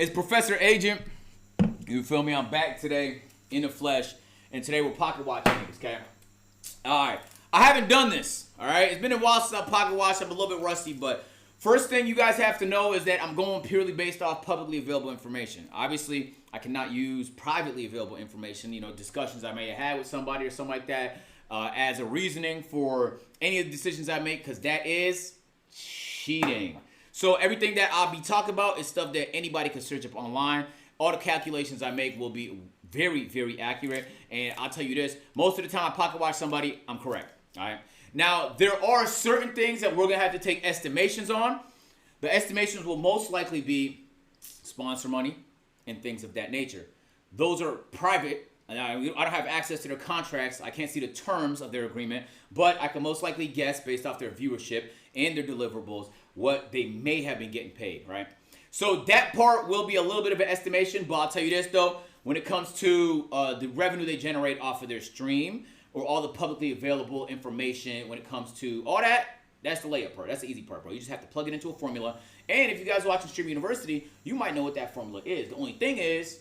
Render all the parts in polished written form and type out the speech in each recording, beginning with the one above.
It's Professor Agent. You feel me? I'm back today in the flesh, and today we're pocket watching niggas, okay? All right. I haven't done this, all right? It's been a while since I pocket watched. I'm a little bit rusty, but first thing you guys have to know is that I'm going purely based off publicly available information. Obviously, I cannot use privately available information, discussions I may have had with somebody or something like that as a reasoning for any of the decisions I make, because that is cheating. So everything that I'll be talking about is stuff that anybody can search up online. All the calculations I make will be very, very accurate. And I'll tell you this, most of the time I pocket watch somebody, I'm correct. All right. Now, there are certain things that we're going to have to take estimations on. The estimations will most likely be sponsor money and things of that nature. Those are private. I don't have access to their contracts. I can't see the terms of their agreement, but I can most likely guess based off their viewership and their deliverables what they may have been getting paid, right? So that part will be a little bit of an estimation, but I'll tell you this though, when it comes to the revenue they generate off of their stream or all the publicly available information when it comes to all that, that's the layup part. That's the easy part, bro. You just have to plug it into a formula. And if you guys are watching Stream University, you might know what that formula is. The only thing is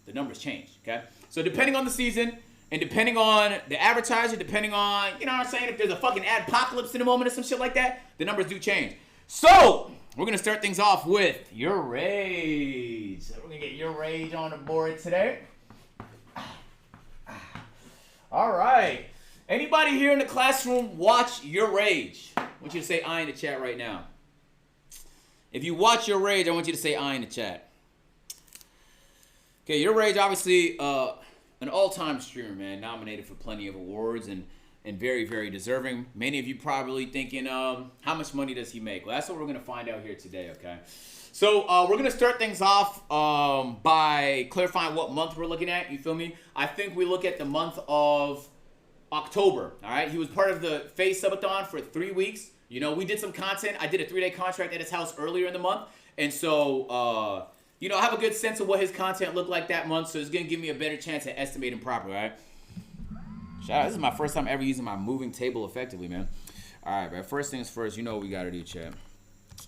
the numbers change, okay? So depending on the season and depending on the advertiser, depending on, you know what I'm saying, if there's a fucking adpocalypse in a moment or some shit like that, the numbers do change. So we're going to start things off with YourRage. We're going to get YourRage on the board today. All right. Anybody here in the classroom watch YourRage? I want you to say I in the chat right now. If you watch YourRage, I want you to say I in the chat. Okay, YourRage, obviously an all-time streamer, man. Nominated for plenty of awards and very, very deserving. Many of you probably thinking, how much money does he make? Well, that's what we're going to find out here today, okay? So we're going to start things off by clarifying what month we're looking at. You feel me? I think we look at the month of October, all right? He was part of the Phase Subathon for 3 weeks. We did some content. I did a 3-day contract at his house earlier in the month. And so, I have a good sense of what his content looked like that month. So it's going to give me a better chance at estimating properly, all right? Shout out. This is my first time ever using my moving table effectively, man. All right, man. First things first, you know what we got to do, chat.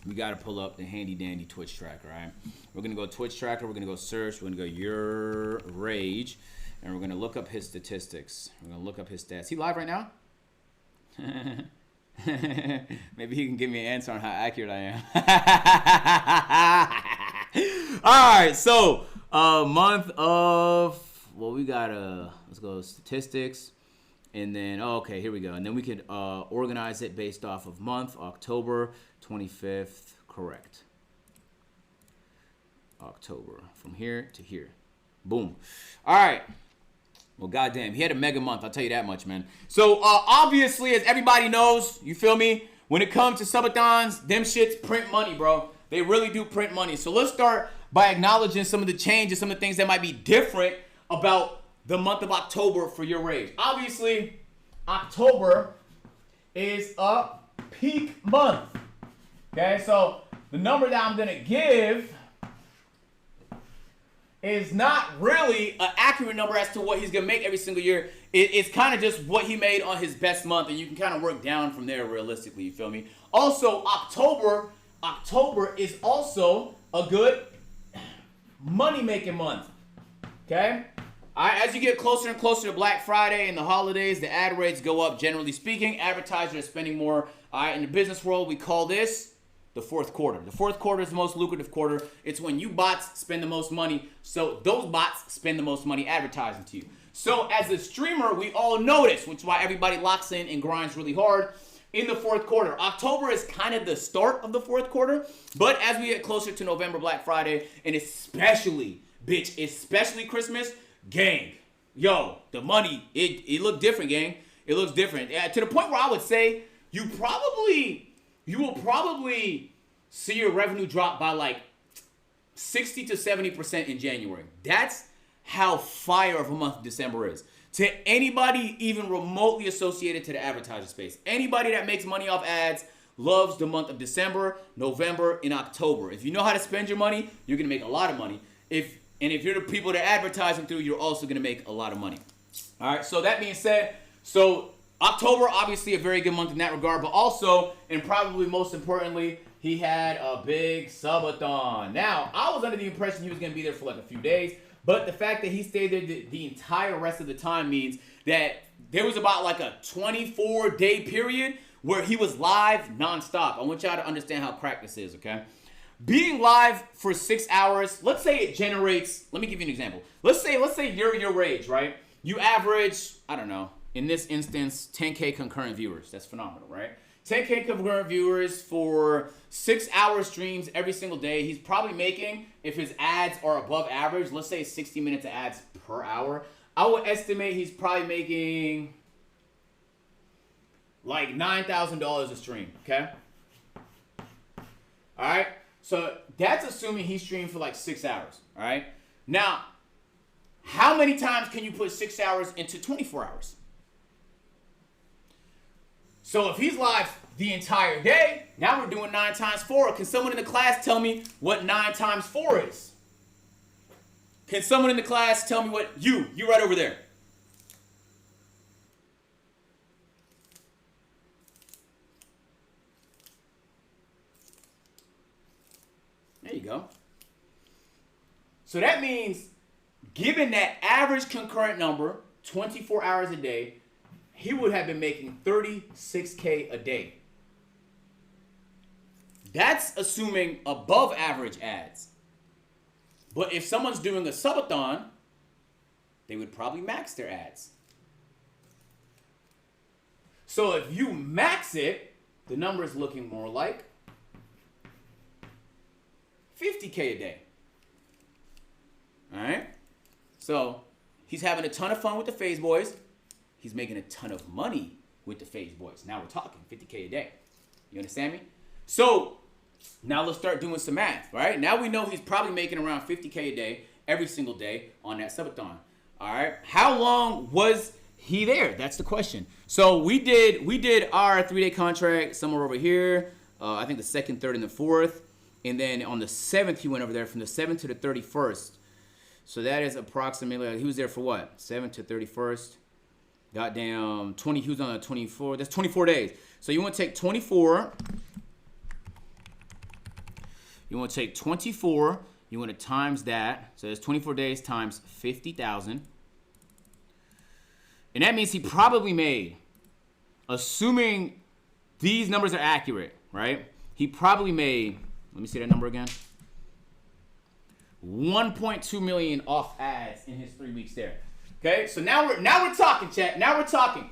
We got to pull up the handy-dandy Twitch tracker, all right? We're going to go Twitch tracker. We're going to go search. We're going to go YourRage. And we're going to look up his statistics. We're going to look up his stats. He live right now? Maybe he can give me an answer on how accurate I am. All right, so month of, well, we got let's go statistics. And then, okay, here we go. And then we could organize it based off of month, October 25th, correct. October, from here to here. Boom. All right. Well, goddamn, he had a mega month. I'll tell you that much, man. So, obviously, as everybody knows, you feel me? When it comes to subathons, them shits print money, bro. They really do print money. So, let's start by acknowledging some of the changes, some of the things that might be different about the month of October for YourRage. Obviously, October is a peak month. Okay, so the number that I'm going to give is not really an accurate number as to what he's going to make every single year. It's kind of just what he made on his best month, and you can kind of work down from there realistically, you feel me? Also, October is also a good money-making month, okay? As you get closer and closer to Black Friday and the holidays, the ad rates go up, generally speaking. Advertisers are spending more. In the business world, we call this the fourth quarter. The fourth quarter is the most lucrative quarter. It's when you bots spend the most money. So those bots spend the most money advertising to you. So as a streamer, we all know this, which is why everybody locks in and grinds really hard in the fourth quarter. October is kind of the start of the fourth quarter. But as we get closer to November, Black Friday, and especially Christmas, gang, yo, the money, it looked different, gang. It looks different. To the point where I would say you will probably see your revenue drop by like 60 to 70% in January. That's how fire of a month December is. To anybody even remotely associated to the advertiser space, anybody that makes money off ads loves the month of December, November, and October. If you know how to spend your money, you're going to make a lot of money. If you're the people that advertising through, you're also going to make a lot of money. All right, so that being said, so October, obviously a very good month in that regard, but also, and probably most importantly, he had a big subathon. Now, I was under the impression he was going to be there for like a few days, but the fact that he stayed there the entire rest of the time means that there was about like a 24-day period where he was live nonstop. I want y'all to understand how crack this is, okay? Being live for 6 hours, let's say it generates, let me give you an example. Let's say you're YourRage, right? You average, I don't know, in this instance, 10K concurrent viewers. That's phenomenal, right? 10K concurrent viewers for 6 hour streams every single day. He's probably making, if his ads are above average, let's say 60 minutes of ads per hour, I would estimate he's probably making like $9,000 a stream, okay? All right? So that's assuming he streamed for like 6 hours, all right? Now, how many times can you put 6 hours into 24 hours? So if he's live the entire day, now we're doing 9 times 4. Can someone in the class tell me what 9 times 4 is? Can someone in the class tell me what you right over there? There you go. So that means, given that average concurrent number, 24 hours a day, he would have been making $36K a day. That's assuming above average ads. But if someone's doing a subathon, they would probably max their ads. So if you max it, the number is looking more like $50K a day. All right? So he's having a ton of fun with the Phase Boys. He's making a ton of money with the Phase Boys. Now we're talking $50K a day. You understand me? So now let's start doing some math, right? Now we know he's probably making around $50K a day every single day on that subathon. All right? How long was he there? That's the question. So we did our 3-day contract somewhere over here. I think the 2nd, 3rd, and the 4th. And then on the 7th, he went over there from the 7th to the 31st. So that is approximately, he was there for what? 7th to 31st. Goddamn, 20, he was on a 24. That's 24 days. So you want to take 24. You want to take 24. You want to times that. So that's 24 days times 50,000. And that means he probably made, assuming these numbers are accurate, right? He probably made, let me see that number again. 1.2 million off ads in his 3 weeks there. Okay, so now we're talking, chat. Now we're talking.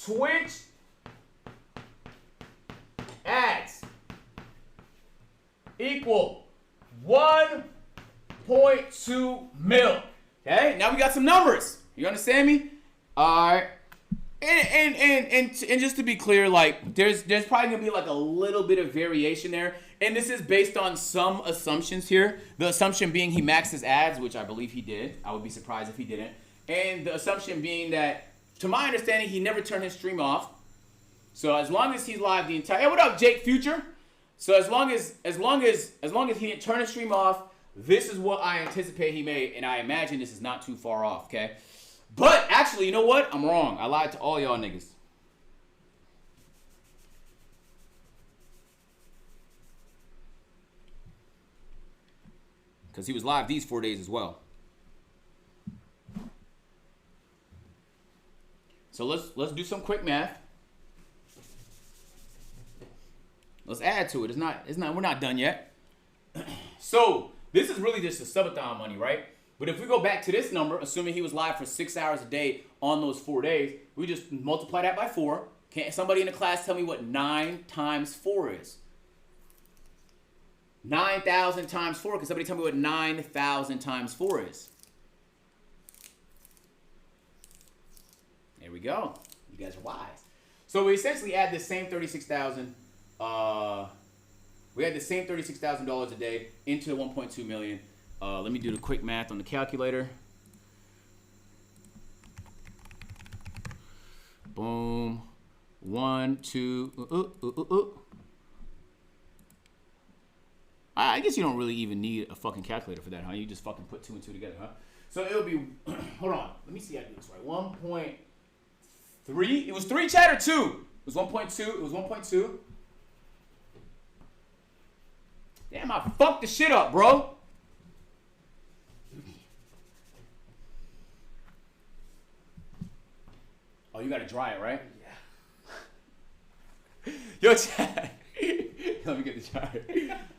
Twitch ads equal 1.2 mil. Okay, now we got some numbers. You understand me? All right. And just to be clear, like there's probably gonna be like a little bit of variation there, and this is based on some assumptions here. The assumption being he maxes ads, which I believe he did. I would be surprised if he didn't. And the assumption being that, to my understanding, he never turned his stream off. So as long as he's live the entire, hey, what up, Jake Future? So as long as he didn't turn his stream off, this is what I anticipate he made, and I imagine this is not too far off. Okay. But actually, you know what? I'm wrong. I lied to all y'all niggas. Because he was live these 4 days as well. So let's do some quick math. Let's add to it. We're not done yet. So this is really just the subathon money, right? But if we go back to this number, assuming he was live for 6 hours a day on those 4 days, we just multiply that by 4. Can somebody in the class tell me what 9 times 4 is? 9,000 times 4. Can somebody tell me what 9,000 times 4 is? There we go. You guys are wise. So we essentially add the same 36,000. We had the same $36,000 a day into the 1.2 million. Let me do the quick math on the calculator. Boom. 1, 2. I guess you don't really even need a fucking calculator for that, huh? You just fucking put 2 and 2 together, huh? So it'll be, hold on. Let me see how I do this right. 1.3. It was 3, chat, or 2? It was 1.2. It was 1.2. Damn, I fucked the shit up, bro. Oh, you gotta dry it, right? Yeah. Yo, Chad. Let me get the chart.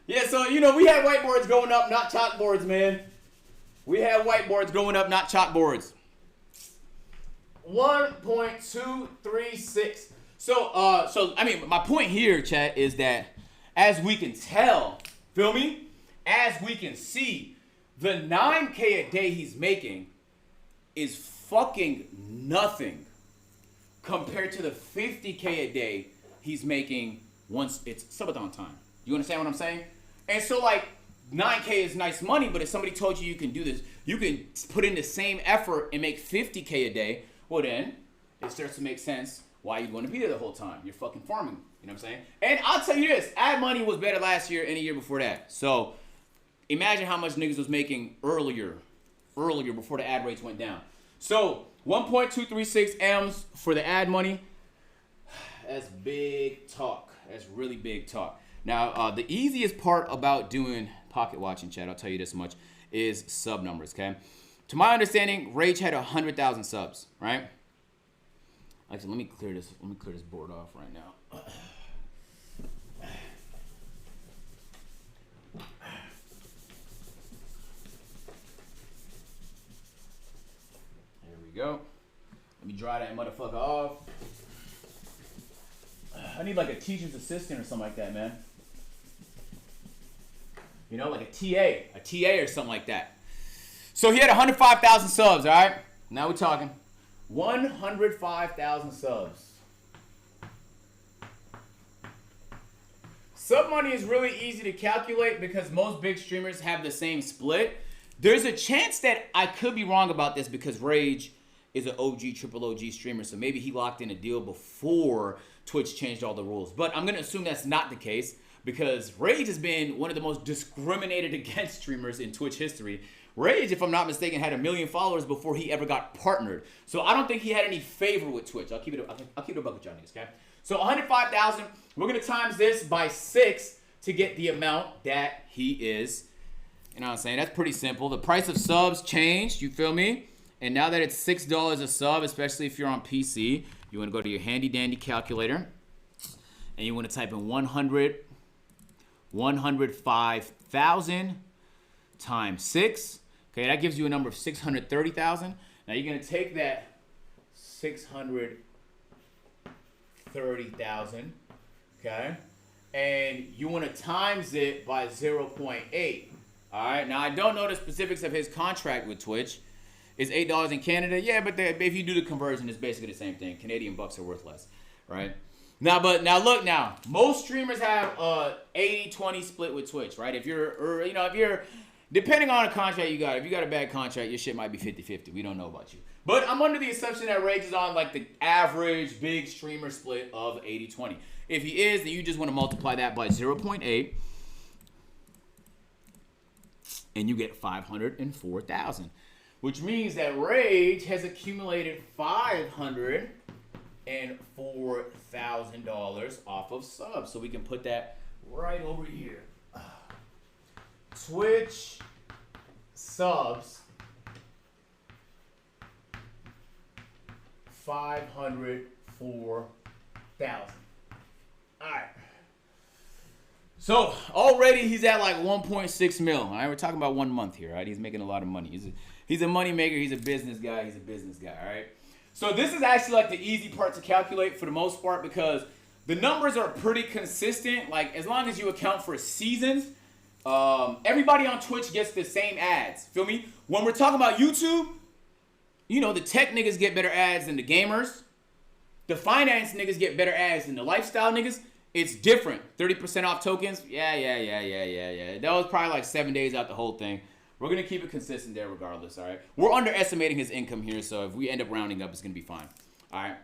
Yeah, so, you know, we had whiteboards going up, not chalkboards, man. We had whiteboards going up, not chalkboards. 1.236. So, I mean, my point here, chat, is that as we can tell, feel me? As we can see, the 9K a day he's making is fucking nothing compared to the 50K a day he's making once it's subathon time. You understand what I'm saying? And so, like, 9K is nice money, but if somebody told you you can do this, you can put in the same effort and make 50K a day, well then, it starts to make sense why you'd want to be there the whole time. You're fucking farming, you know what I'm saying? And I'll tell you this, ad money was better last year and the year before that. So, imagine how much niggas was making earlier before the ad rates went down. So, 1.236 M's for the ad money. That's big talk. That's really big talk. Now, the easiest part about doing pocket watching, chat, I'll tell you this much, is sub numbers, okay? To my understanding, Rage had 100,000 subs, right? Actually, let me clear this board off right now. There we go. Let me dry that motherfucker off. I need like a teacher's assistant or something like that, man. You know, like a TA or something like that. So he had 105,000 subs, all right? Now we're talking 105,000 subs. Sub money is really easy to calculate because most big streamers have the same split. There's a chance that I could be wrong about this because Rage is an OG, triple OG streamer, so maybe he locked in a deal before Twitch changed all the rules. But I'm going to assume that's not the case because Rage has been one of the most discriminated against streamers in Twitch history. Rage, if I'm not mistaken, had 1 million followers before he ever got partnered. So I don't think he had any favor with Twitch. I'll keep it a buck with y'all niggas, okay? So 105,000, we're going to times this by 6 to get the amount that he is. You know what I'm saying? That's pretty simple. The price of subs changed, you feel me? And now that it's $6 a sub, especially if you're on PC, you want to go to your handy dandy calculator and you want to type in 105,000 times 6. Okay, that gives you a number of 630,000. Now you're going to take that 630,000, okay, and you want to times it by 0.8. All right, now I don't know the specifics of his contract with Twitch. Is $8 in Canada? Yeah, but if you do the conversion, it's basically the same thing. Canadian bucks are worth less, right? Now, look, most streamers have 80-20 split with Twitch, right? If you're, depending on the contract you got, if you got a bad contract, your shit might be 50-50. We don't know about you. But I'm under the assumption that Rage is on like the average big streamer split of 80-20. If he is, then you just want to multiply that by 0.8, and you get 504,000. Which means that Rage has accumulated $504,000 off of subs. So we can put that right over here. Twitch subs, 504,000. All right. So already he's at like 1.6 mil. All right, we're talking about 1 month here. Right, he's making a lot of money. He's a money maker. He's a business guy. All right. So this is actually like the easy part to calculate for the most part because the numbers are pretty consistent. Like as long as you account for seasons, everybody on Twitch gets the same ads. Feel me? When we're talking about YouTube, you know, the tech niggas get better ads than the gamers. The finance niggas get better ads than the lifestyle niggas. It's different. 30% off tokens. Yeah. That was probably like 7 days out the whole thing. We're going to keep it consistent there regardless, all right? We're underestimating his income here, so if we end up rounding up, it's going to be fine, all right?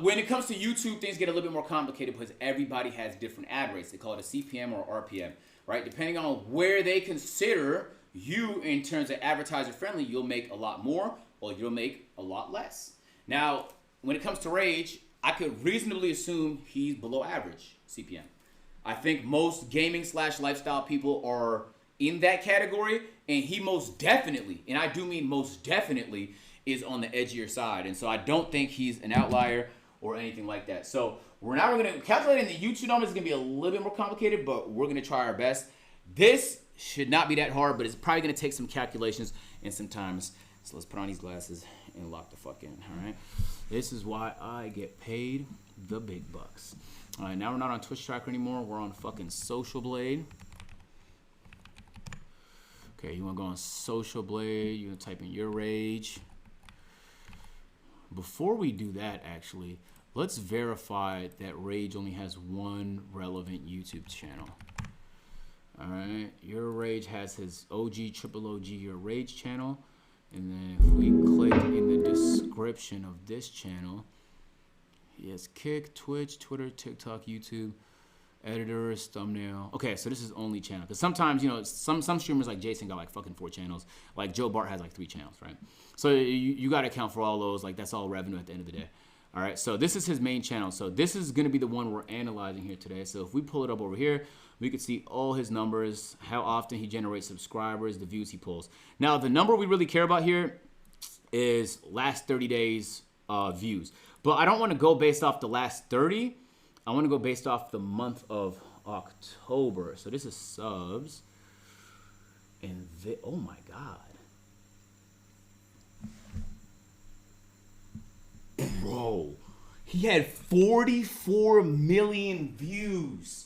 When it comes to YouTube, things get a little bit more complicated because everybody has different ad rates. They call it a CPM or RPM, right? Depending on where they consider you in terms of advertiser friendly, you'll make a lot more or you'll make a lot less. Now, when it comes to Rage, I could reasonably assume he's below average CPM. I think most gaming / lifestyle people are in that category, and he most definitely, and I do mean most definitely, is on the edgier side. And so I don't think he's an outlier or anything like that. So we're not going to calculating the YouTube numbers is going to be a little bit more complicated, but we're going to try our best. This should not be that hard, but it's probably going to take some calculations and some time. So let's put on these glasses and lock the fuck in. All right. This is why I get paid the big bucks. All right. Now we're not on Twitch Tracker anymore. We're on fucking Social Blade. Okay. You want to go on Social Blade. You're going to type in YourRage. Before we do that, actually, let's verify that Rage only has one relevant YouTube channel. All right, YourRage has his OG, triple OG YourRage channel. And then if we click in the description of this channel, he has Kick, Twitch, Twitter, TikTok, YouTube, editors, thumbnail. Okay, so this is only channel. Because sometimes, you know, some streamers like Jason got like fucking 4 channels. Like Joe Bart has like 3 channels, right? So you got to account for all those. Like that's all revenue at the end of the day. All right, so this is his main channel. So this is going to be the one we're analyzing here today. So if we pull it up over here, we could see all his numbers, how often he generates subscribers, the views he pulls. Now, the number we really care about here is last 30 days views. But I don't want to go based off the last 30. I want to go based off the month of October. So this is subs. And oh my God. Bro, he had 44 million views.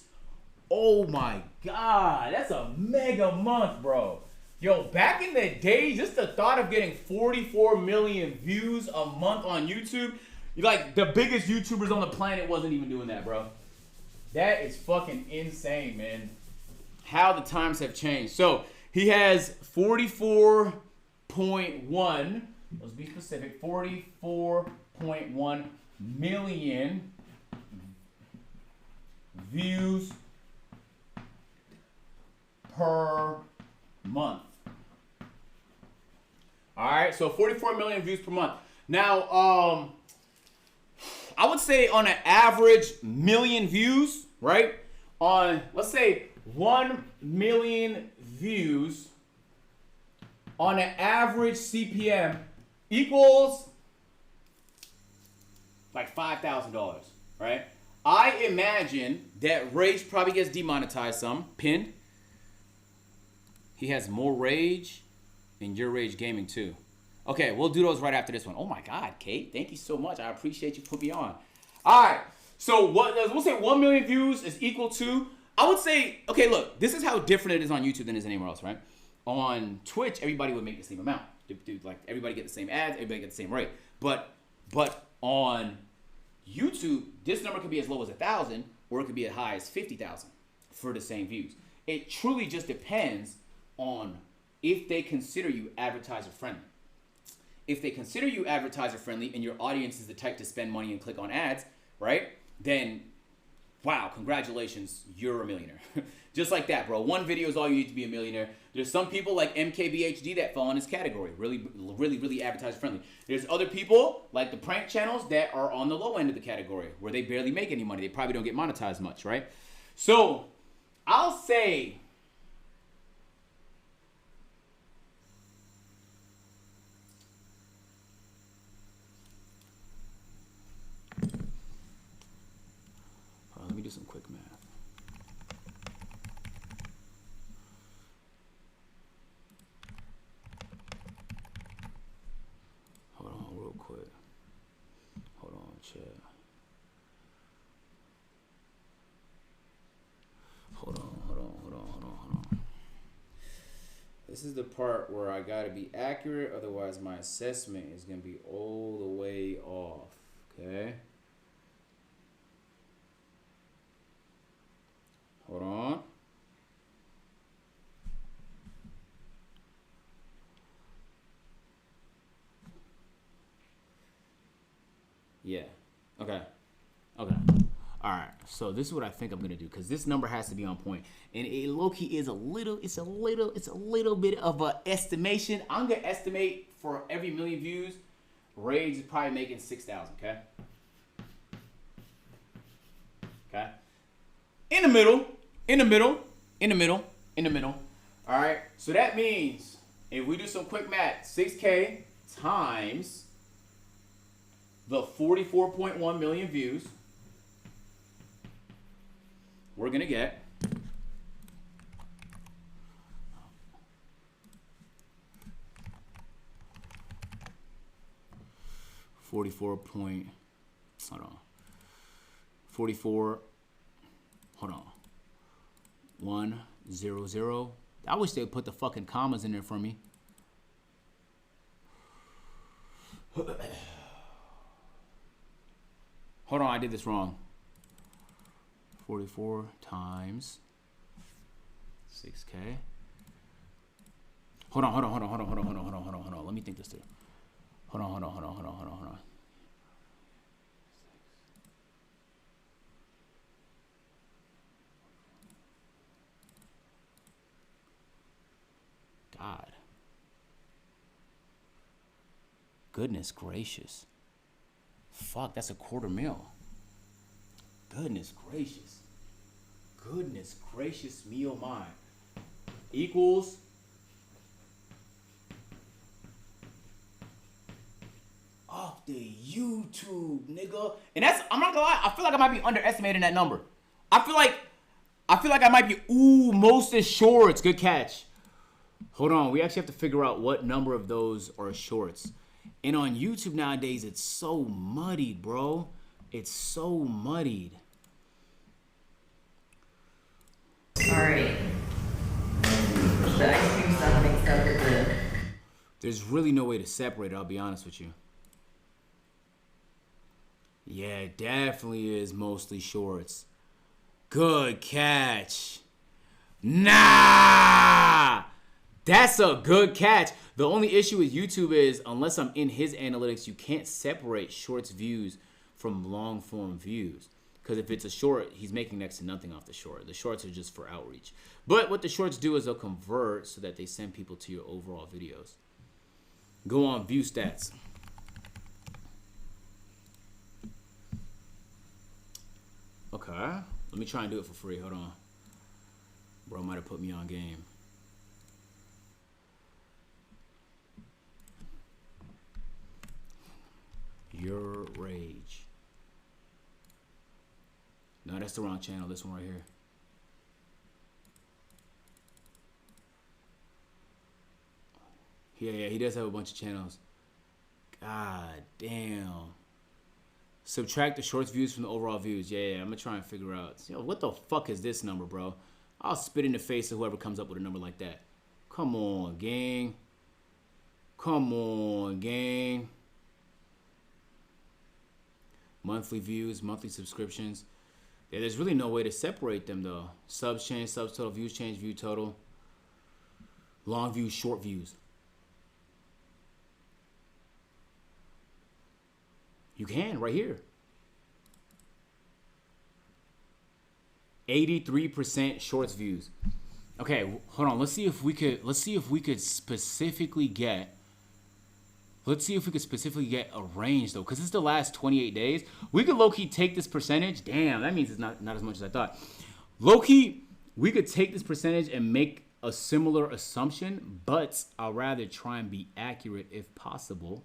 Oh my God, that's a mega month, bro. Yo, back in the day, just the thought of getting 44 million views a month on YouTube, like the biggest YouTubers on the planet wasn't even doing that, bro. That is fucking insane, man. How the times have changed. So he has 44.1, let's be specific, 44.1 million views per month. All right, so 44 million views per month. Now, I would say on an average million views, right? On, let's say 1 million views on an average CPM equals like $5,000, right? I imagine that Rage probably gets demonetized some, pinned. He has more Rage and YourRage Gaming too. Okay, we'll do those right after this one. Oh my God, Kate, thank you so much. I appreciate you putting me on. All right, so we'll say 1 million views is equal to, I would say, okay, look, this is how different it is on YouTube than it is anywhere else, right? On Twitch, everybody would make the same amount. Like everybody get the same ads, everybody get the same rate. But on YouTube, this number could be as low as 1,000, or it could be as high as 50,000 for the same views. It truly just depends on if they consider you advertiser friendly. If they consider you advertiser friendly and your audience is the type to spend money and click on ads, right? Then, wow, congratulations, you're a millionaire. Just like that, bro. One video is all you need to be a millionaire. There's some people like MKBHD that fall in this category. Really advertiser friendly. There's other people like the prank channels that are on the low end of the category where they barely make any money. They probably don't get monetized much, right? So, I'll say, let me do some quick math. Hold on real quick. Hold on, chat. Hold on. This is the part where I gotta be accurate, otherwise my assessment is gonna be all the way off, okay? Hold on. Yeah. Okay. All right. So this is what I think I'm gonna do, because this number has to be on point, and it low-key is a little bit of a estimation. I'm gonna estimate for every million views, Rage is probably making 6,000. Okay. In the middle. In the middle. In the middle. In the middle. All right. So that means if we do some quick math, 6K times the 44.1 million views, we're going to get 44 point, hold on, 44, hold on, 100. I wish they would put the fucking commas in there for me. Hold on, I did this wrong. 44 times 6K. Hold on. Let me think this through. Hold on. God. Goodness gracious. Fuck, that's $250,000. Goodness gracious me oh my. Equals off the YouTube, nigga. And that's, I'm not gonna lie, I feel like I might be underestimating that number. I feel like I might be, most is shorts. Good catch. Hold on, we actually have to figure out what number of those are shorts. And on YouTube nowadays, it's so muddied, bro. It's so muddied. Alright. The ice cream stuff mixed up with the... There's really no way to separate it, I'll be honest with you. Yeah, it definitely is mostly shorts. Good catch. Nah! That's a good catch. The only issue with YouTube is, unless I'm in his analytics, you can't separate shorts views from long form views. Because if it's a short, he's making next to nothing off the short. The shorts are just for outreach. But what the shorts do is they'll convert so that they send people to your overall videos. Go on view stats. Okay. Let me try and do it for free. Hold on. Bro might have put me on game. YourRage. No, that's the wrong channel. This one right here. Yeah, he does have a bunch of channels. God damn. Subtract the shorts views from the overall views. Yeah, I'm gonna try and figure out. Yo, what the fuck is this number, bro? I'll spit in the face of whoever comes up with a number like that. Come on, gang. Come on, gang. Monthly views, monthly subscriptions. Yeah, there's really no way to separate them though. Subs change, subs total, views change, view total. Long views, short views. You can right here. 83% shorts views. Okay, hold on. Let's see if we could specifically get a range though, because it's the last 28 days. We could low-key take this percentage. Damn, that means it's not as much as I thought. Low-key, we could take this percentage and make a similar assumption, but I'll rather try and be accurate if possible.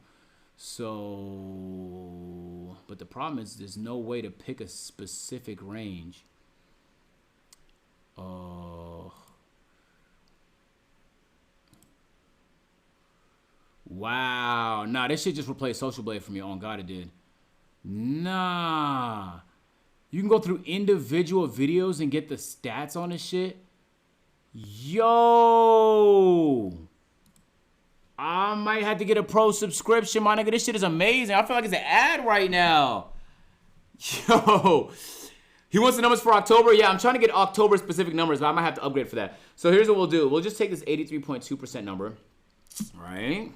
So, but the problem is there's no way to pick a specific range. Wow. Nah, this shit just replaced Social Blade for me. On God, it did. Nah. You can go through individual videos and get the stats on this shit. Yo. I might have to get a pro subscription, my nigga. This shit is amazing. I feel like it's an ad right now. Yo. He wants the numbers for October. Yeah, I'm trying to get October specific numbers, but I might have to upgrade for that. So here's what we'll do. We'll just take this 83.2% number. Right?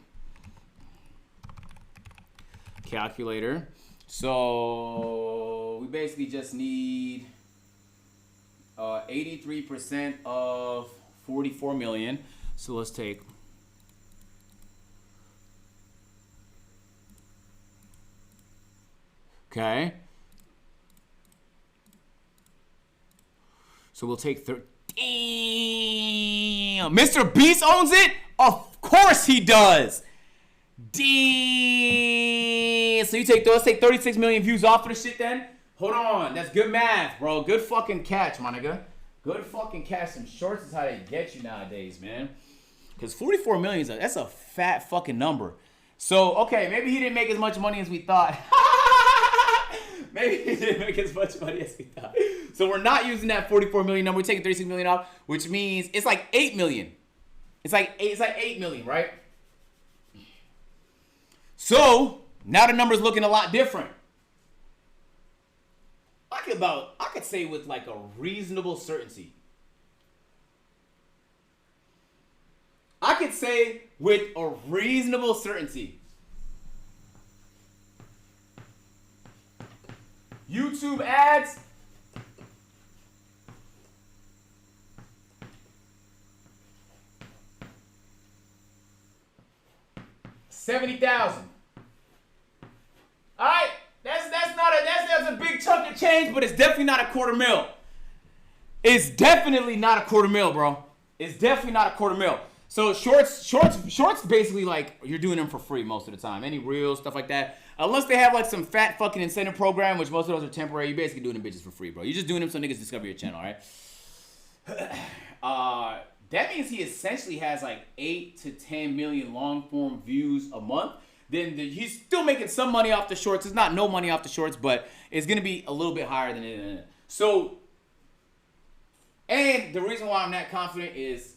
Calculator. So we basically just need 83% of 44 million. So let's take... Okay. So we'll take Damn. Mr. Beast owns it? Of course he does. Damn. So let's take 36 million views off of the shit then? Hold on. That's good math, bro. Good fucking catch, my nigga. Good fucking catch. Some shorts is how they get you nowadays, man. Because 44 million, that's a fat fucking number. So, okay, maybe he didn't make as much money as we thought. Maybe he didn't make as much money as we thought. So we're not using that 44 million number. We're taking 36 million off, which means it's like 8 million. It's like 8 million, right? So now the number's looking a lot different. I could say with like a reasonable certainty. I could say with a reasonable certainty. YouTube ads. $70,000. All right, that's a big chunk of change, but it's definitely not a quarter mil. It's definitely not a quarter mil, bro. It's definitely not a quarter mil. So shorts basically like you're doing them for free most of the time. Any reels, stuff like that. Unless they have like some fat fucking incentive program, which most of those are temporary. You're basically doing them bitches for free, bro. You're just doing them so niggas discover your channel, right? That means he essentially has like 8 to 10 million long form views a month. Then he's still making some money off the shorts. It's not no money off the shorts, but it's gonna be a little bit higher than it. So, and the reason why I'm that confident is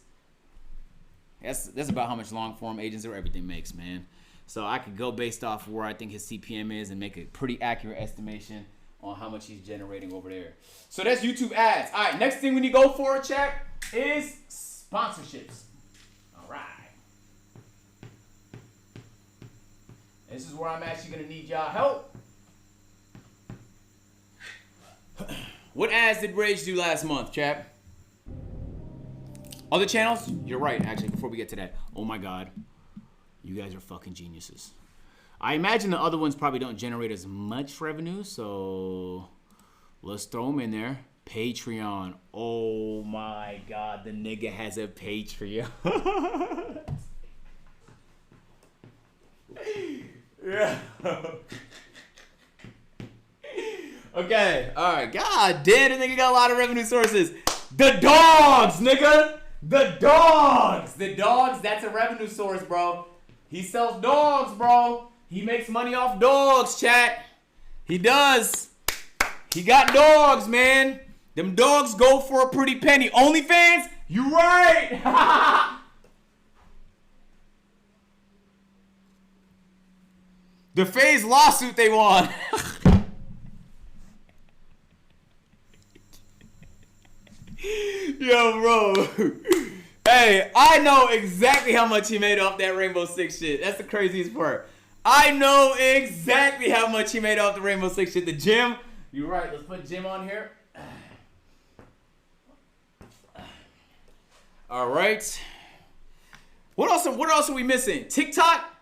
that's about how much long form agents or everything makes, man. So I could go based off where I think his CPM is and make a pretty accurate estimation on how much he's generating over there. So that's YouTube ads. All right, next thing we need to go for, chat, is sponsorships. All right. This is where I'm actually going to need y'all help. What ads did Rage do last month, chat? Other channels? You're right, actually, before we get to that. Oh my God. You guys are fucking geniuses. I imagine the other ones probably don't generate as much revenue, so let's throw them in there. Patreon. Oh my God, the nigga has a Patreon. Yeah. Okay, alright. God damn, the nigga got a lot of revenue sources. The dogs, nigga! The dogs! The dogs, that's a revenue source, bro. He sells dogs, bro. He makes money off dogs, chat. He does. He got dogs, man. Them dogs go for a pretty penny. OnlyFans? You right. The FaZe lawsuit they won. Yo, bro. Hey, I know exactly how much he made off that Rainbow Six shit. That's the craziest part. I know exactly how much he made off the Rainbow Six shit. The gym. You're right. Let's put gym on here. All right. What else are we missing? TikTok.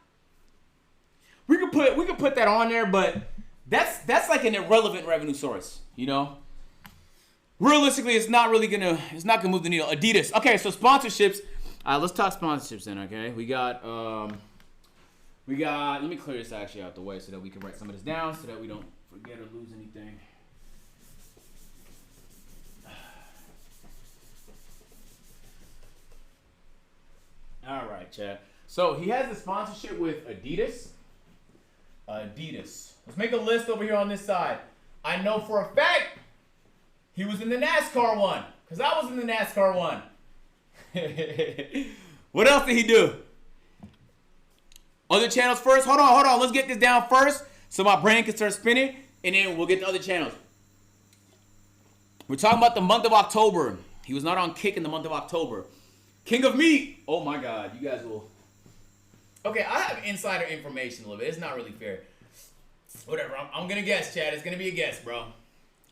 We could put that on there, but that's like an irrelevant revenue source, you know? Realistically, it's not gonna move the needle. Adidas. Okay, so sponsorships. Let's talk sponsorships then, okay? We got let me clear this actually out the way so that we can write some of this down so that we don't forget or lose anything. All right, chat. So he has a sponsorship with Adidas. Let's make a list over here on this side. I know for a fact he was in the NASCAR one, because I was in the NASCAR one. What else did he do? Other channels first? Hold on. Let's get this down first so my brain can start spinning, and then we'll get to other channels. We're talking about the month of October. He was not on Kick in the month of October. King of Meat. Oh my God, you guys will. Okay, I have insider information a little bit. It's not really fair. Whatever, I'm gonna guess, Chad. It's gonna be a guess, bro.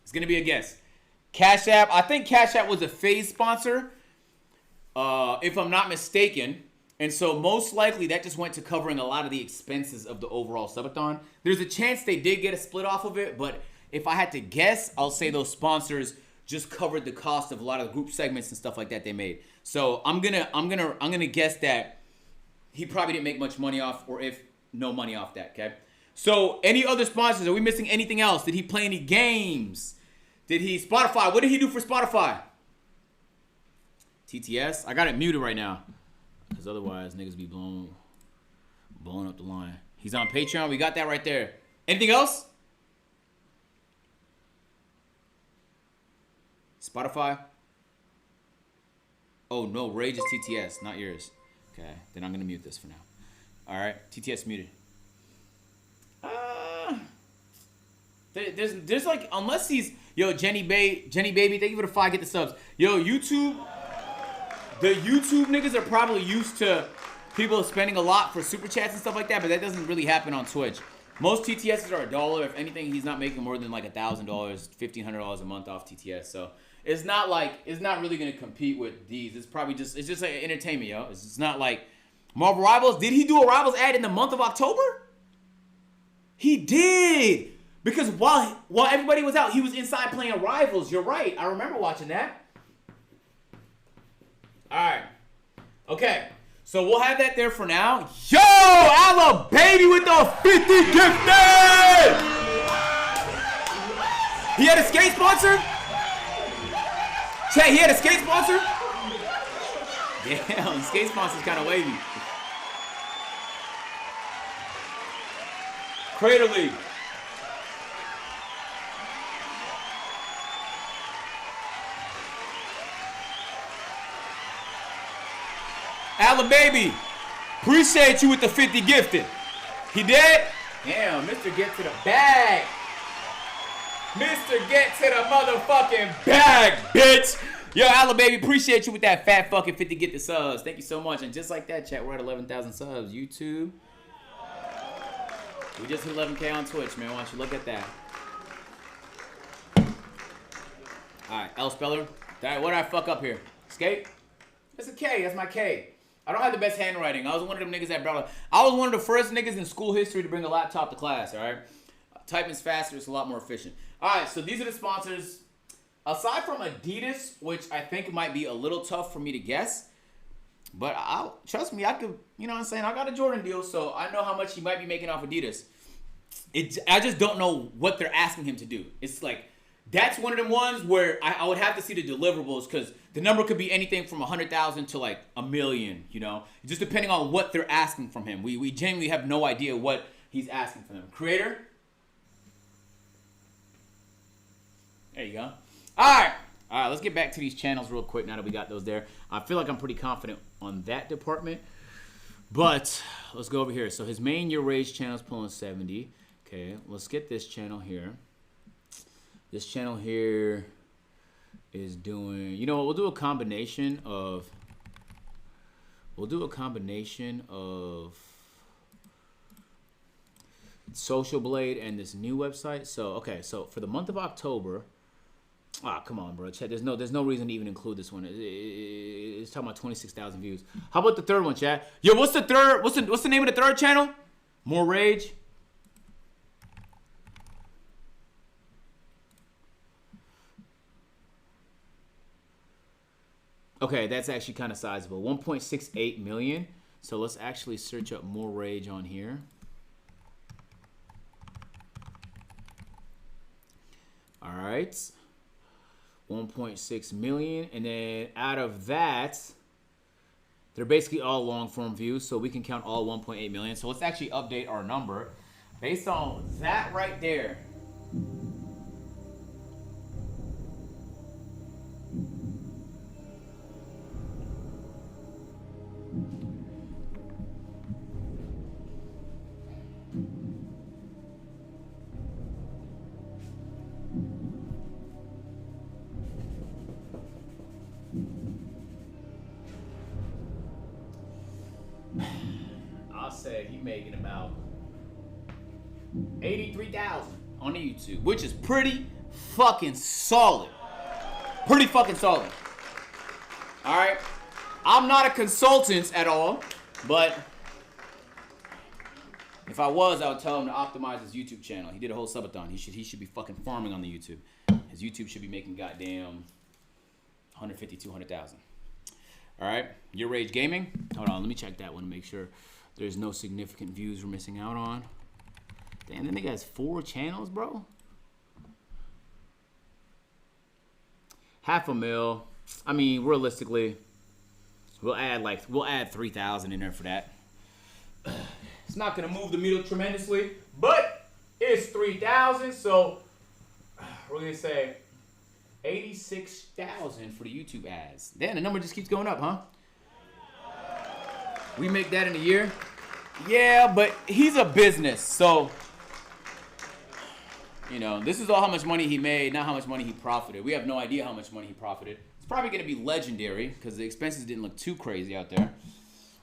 It's gonna be a guess. Cash App. I think Cash App was a FaZe sponsor, if I'm not mistaken. And so most likely that just went to covering a lot of the expenses of the overall subathon. There's a chance they did get a split off of it, but if I had to guess, I'll say those sponsors just covered the cost of a lot of the group segments and stuff like that they made. So I'm gonna guess that he probably didn't make much money off, or if no money off that. Okay. So any other sponsors? Are we missing anything else? Did he play any games? Did he Spotify? What did he do for Spotify? TTS. I got it muted right now, because otherwise niggas be blowing up the line. He's on Patreon. We got that right there. Anything else? Spotify. Oh no, Rage is TTS, not yours. Okay, then I'm gonna mute this for now. All right, TTS muted. There's like, unless he's, yo, Jenny Baby, thank you for the 5, get the subs. Yo, YouTube, the YouTube niggas are probably used to people spending a lot for super chats and stuff like that, but that doesn't really happen on Twitch. Most TTSs are $1. If anything, he's not making more than like $1,000, $1,500 a month off TTS. So it's not really gonna compete with these. It's just like entertainment, yo. It's not like Marvel Rivals. Did he do a Rivals ad in the month of October? He did. Because while everybody was out, he was inside playing Rivals. You're right. I remember watching that. All right. Okay. So we'll have that there for now. Yo, Alla Baby with the 50 gifted. He had a skate sponsor? Chat, he had a skate sponsor? Damn, skate sponsor's kind of wavy. Crater League. Alla Baby, appreciate you with the 50 gifted. He did? Damn, Mr. Get to the bag. Mr. Get to the motherfucking bag, bitch. Yo, Alla Baby, appreciate you with that fat fucking 50 get the subs. Thank you so much. And just like that, chat, we're at 11,000 subs. YouTube. We just hit 11K on Twitch, man. Why don't you look at that? Alright, L Speller. What did I fuck up here? Skate? That's a K. That's my K. I don't have the best handwriting. I was one of them niggas that brought I was one of the first niggas in school history to bring a laptop to class, alright? Typing's faster. It's a lot more efficient. Alright, so these are the sponsors. Aside from Adidas, which I think might be a little tough for me to guess, but trust me, I could, you know what I'm saying? I got a Jordan deal, so I know how much he might be making off Adidas. I just don't know what they're asking him to do. It's like, that's one of them ones where I would have to see the deliverables, because the number could be anything from 100,000 to like 1 million, you know? Just depending on what they're asking from him. We genuinely have no idea what he's asking from them. Creator? There you go. All right, let's get back to these channels real quick now that we got those there. I feel like I'm pretty confident on that department. But let's go over here. So his main YourRage channel is pulling 70. Okay, let's get this channel here. This channel here is doing, you know what, we'll do a combination of Social Blade and this new website. So, okay, so for the month of October, come on, bro. Chat, there's no reason to even include this one. It's talking about 26,000 views. How about the third one, chat? Yo, what's the third? What's the name of the third channel? More Rage. Okay, that's actually kind of sizable. 1.68 million. So let's actually search up More Rage on here. All right. 1.6 million, and then out of that, they're basically all long form views, so we can count all 1.8 million. So let's actually update our number based on that right there. I'll say he making about 83,000 on the YouTube, which is pretty fucking solid. Pretty fucking solid. All right, I'm not a consultant at all, but if I was, I would tell him to optimize his YouTube channel. He did a whole subathon. He should be fucking farming on the YouTube. His Because YouTube should be making goddamn 150, 200,000. All right, YourRage Gaming. Hold on, let me check that one to make sure there's no significant views we're missing out on. Damn, that nigga has 4 channels, bro. 500,000. I mean, realistically, we'll add 3,000 in there for that. It's not gonna move the needle tremendously, but it's 3,000, so we're gonna say 86,000 for the YouTube ads. Damn, the number just keeps going up, huh? We make that in a year? Yeah, but he's a business, so you know, this is all how much money he made, not how much money he profited. We have no idea how much money he profited. It's probably gonna be legendary because the expenses didn't look too crazy out there.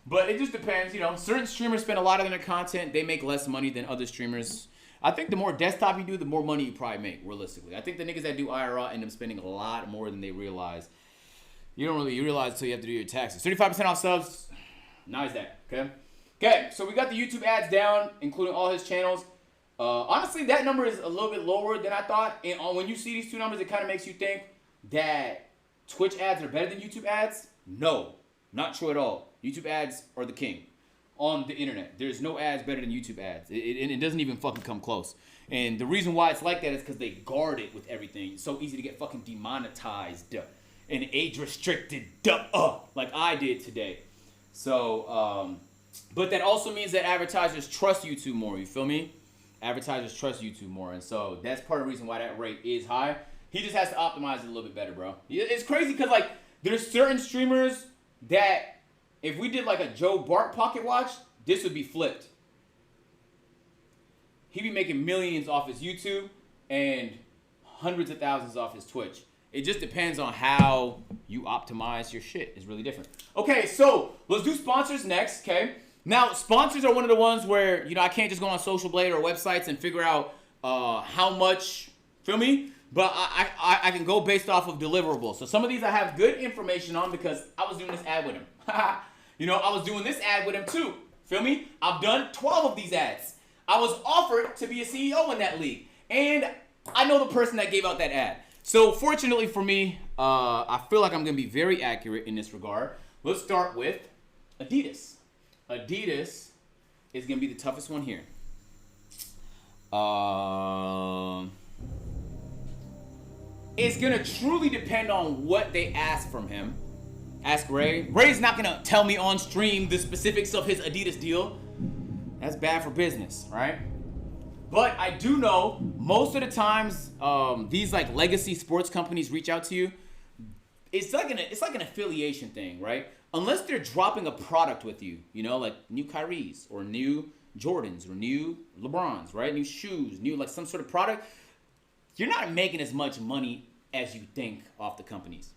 But it just depends, you know. Certain streamers spend a lot on their content. They make less money than other streamers. I think the more desktop you do, the more money you probably make, realistically. I think the niggas that do IRL end up spending a lot more than they realize. You don't really realize until you have to do your taxes. 35% off subs. Nice that, okay? Okay, so we got the YouTube ads down, including all his channels. Honestly, that number is a little bit lower than I thought. And when you see these two numbers, it kind of makes you think that Twitch ads are better than YouTube ads. No, not true at all. YouTube ads are the king on the internet. There's no ads better than YouTube ads. It doesn't even fucking come close. And the reason why it's like that is because they guard it with everything. It's so easy to get fucking demonetized and age restricted like I did today. So, but that also means that advertisers trust YouTube more. You feel me? Advertisers trust YouTube more. And so that's part of the reason why that rate is high. He just has to optimize it a little bit better, bro. It's crazy because, like, there's certain streamers that if we did like a Joe Bart pocket watch, this would be flipped. He'd be making millions off his YouTube and hundreds of thousands off his Twitch. It just depends on how you optimize your shit. It's really different. Okay, so let's do sponsors next, okay? Now, sponsors are one of the ones where, you know, I can't just go on Social Blade or websites and figure out how much, feel me? But I can go based off of deliverables. So some of these I have good information on because I was doing this ad with him. You know, I was doing this ad with him too. Feel me? I've done 12 of these ads. I was offered to be a CEO in that league. And I know the person that gave out that ad. So fortunately for me, I feel like I'm going to be very accurate in this regard. Let's start with Adidas. Adidas is going to be the toughest one here. It's going to truly depend on what they ask from him. Ask Ray. Ray's not going to tell me on stream the specifics of his Adidas deal. That's bad for business, right? But I do know most of the times these like legacy sports companies reach out to you. It's like an affiliation thing, right? Unless they're dropping a product with you, you know, like new Kyries or new Jordans or new LeBrons, right? New shoes, new like some sort of product. You're not making as much money as you think off the companies.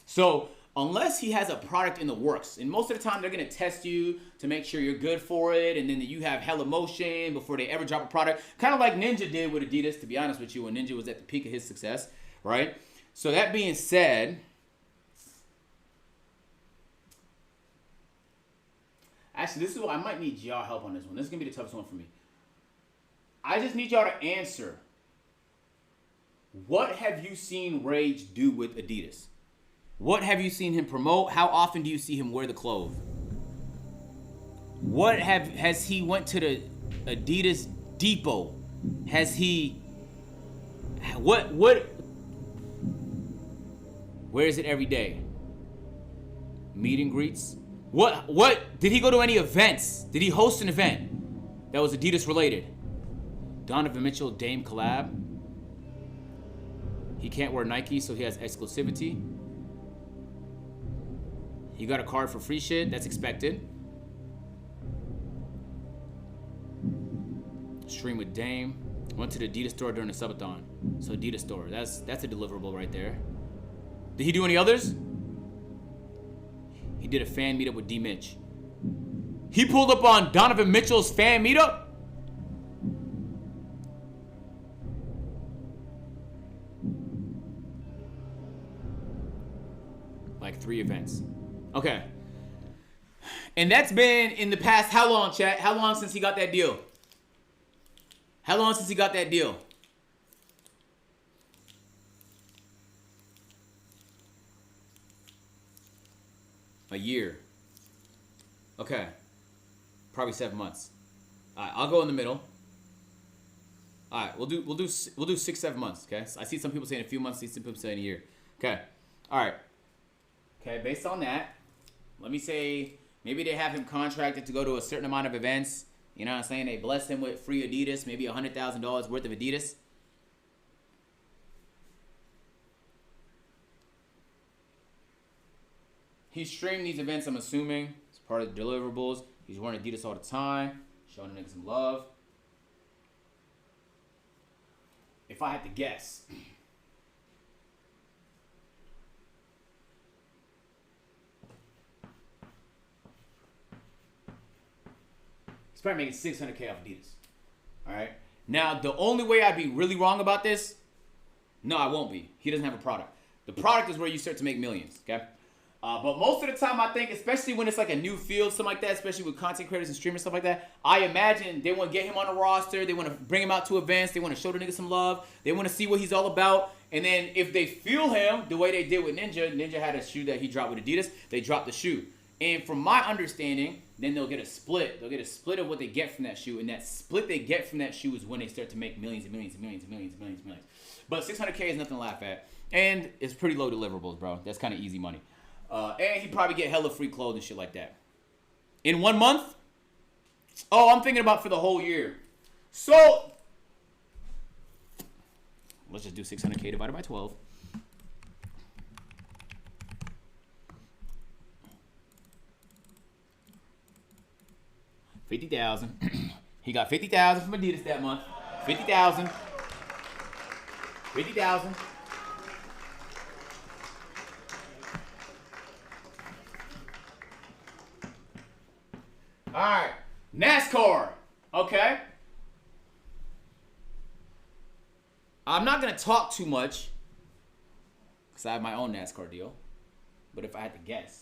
So unless he has a product in the works, and most of the time they're going to test you to make sure you're good for it, and then you have hella motion before they ever drop a product. Kind of like Ninja did with Adidas, to be honest with you, when Ninja was at the peak of his success, right? So that being said, actually, this is what I might need y'all help on this one. This is going to be the toughest one for me. I just need y'all to answer. What have you seen Rage do with Adidas? What have you seen him promote? How often do you see him wear the clothes? Has he went to the Adidas depot? Has he where is it every day? Meet and greets? What did he go to any events? Did he host an event that was Adidas related? Donovan Mitchell Dame collab. He can't wear Nike, so he has exclusivity. He got a card for free shit. That's expected. Stream with Dame. Went to the Adidas store during the subathon. So Adidas store. That's a deliverable right there. Did he do any others? He did a fan meetup with D Mitch. He pulled up on Donovan Mitchell's fan meetup? Like 3 events. Okay. And that's been in the past, how long, chat? How long since he got that deal? How long since he got that deal? A year. Okay. Probably 7 months. All right, I'll go in the middle. All right, we'll do 6, 7 months. Okay. So I see some people saying a few months. I see some people saying a year. Okay. All right. Okay. Based on that, let me say maybe they have him contracted to go to a certain amount of events. You know what I'm saying? They bless him with free Adidas, maybe $100,000 worth of Adidas. He's streamed these events, I'm assuming. It's part of the deliverables. He's wearing Adidas all the time, showing the niggas some love. If I had to guess, he's probably making $600K off Adidas. All right. Now, the only way I'd be really wrong about this, no, I won't be. He doesn't have a product. The product is where you start to make millions, okay? But most of the time, I think, especially when it's like a new field, something like that, especially with content creators and streamers, stuff like that, I imagine they want to get him on a roster. They want to bring him out to events. They want to show the nigga some love. They want to see what he's all about. And then if they feel him the way they did with Ninja had a shoe that he dropped with Adidas. They dropped the shoe. And from my understanding, then they'll get a split. They'll get a split of what they get from that shoe. And that split they get from that shoe is when they start to make millions and millions and millions and millions and millions and millions. But $600K is nothing to laugh at. And it's pretty low deliverables, bro. That's kind of easy money. And he'd probably get hella free clothes and shit like that. In 1 month? Oh, I'm thinking about for the whole year. So, let's just do 600K divided by 12. $50,000. He got $50,000 from Adidas that month. $50,000. $50,000. All right, NASCAR, okay? I'm not going to talk too much because I have my own NASCAR deal, but if I had to guess.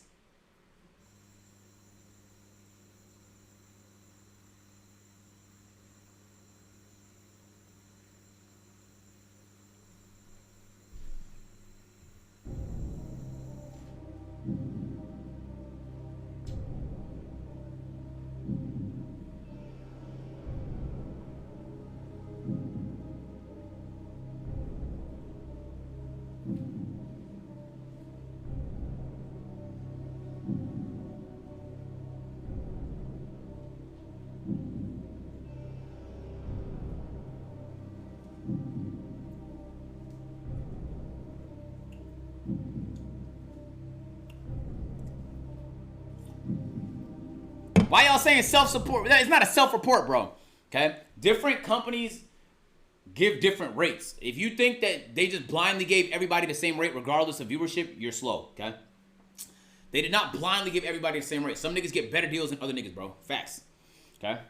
Why y'all saying self-support? It's not a self-report, bro. Okay? Different companies give different rates. If you think that they just blindly gave everybody the same rate regardless of viewership, you're slow, okay? They did not blindly give everybody the same rate. Some niggas get better deals than other niggas, bro. Facts. Okay?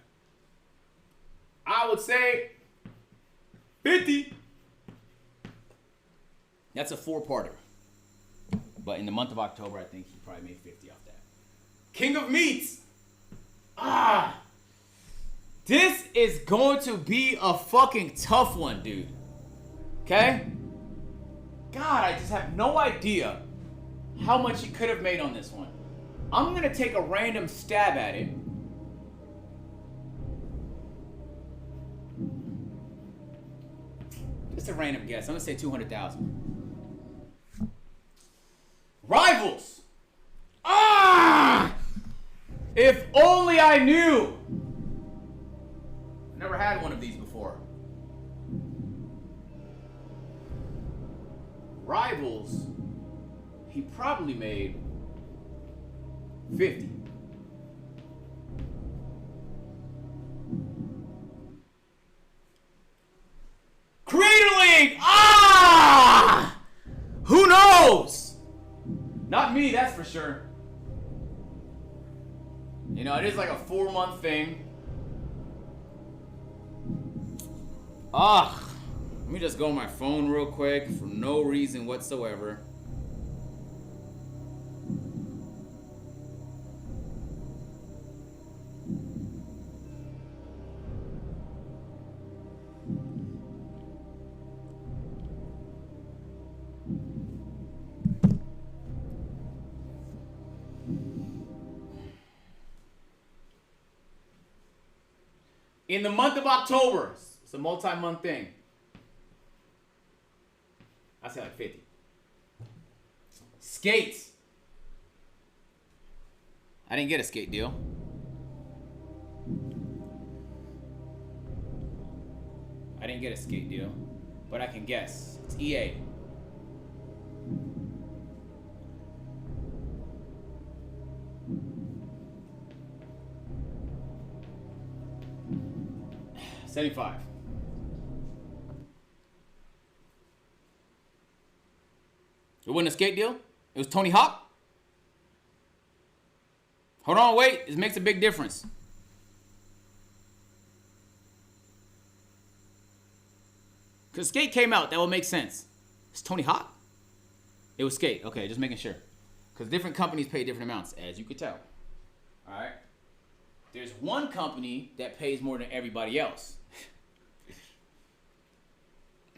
I would say 50. That's a 4-parter. But in the month of October, I think he probably made 50 off that. King of Meats. This is going to be a fucking tough one, dude. Okay? God, I just have no idea how much he could have made on this one. I'm going to take a random stab at it. Just a random guess. I'm going to say 200,000. Rivals! If only I knew! Never had one of these before. Rivals, he probably made 50. Creator League! Who knows? Not me, that's for sure. You know, it is like a 4-month thing. Let me just go on my phone real quick for no reason whatsoever. in the month of October. It's a multi-month thing. I say like 50. Skates. I didn't get a skate deal. I didn't get a skate deal, but I can guess. It's EA. $75. It wasn't a skate deal? It was Tony Hawk? Hold on, wait. This makes a big difference. Because Skate came out. That would make sense. It's Tony Hawk? It was Skate. Okay, just making sure. Because different companies pay different amounts, as you could tell. All right? There's one company that pays more than everybody else.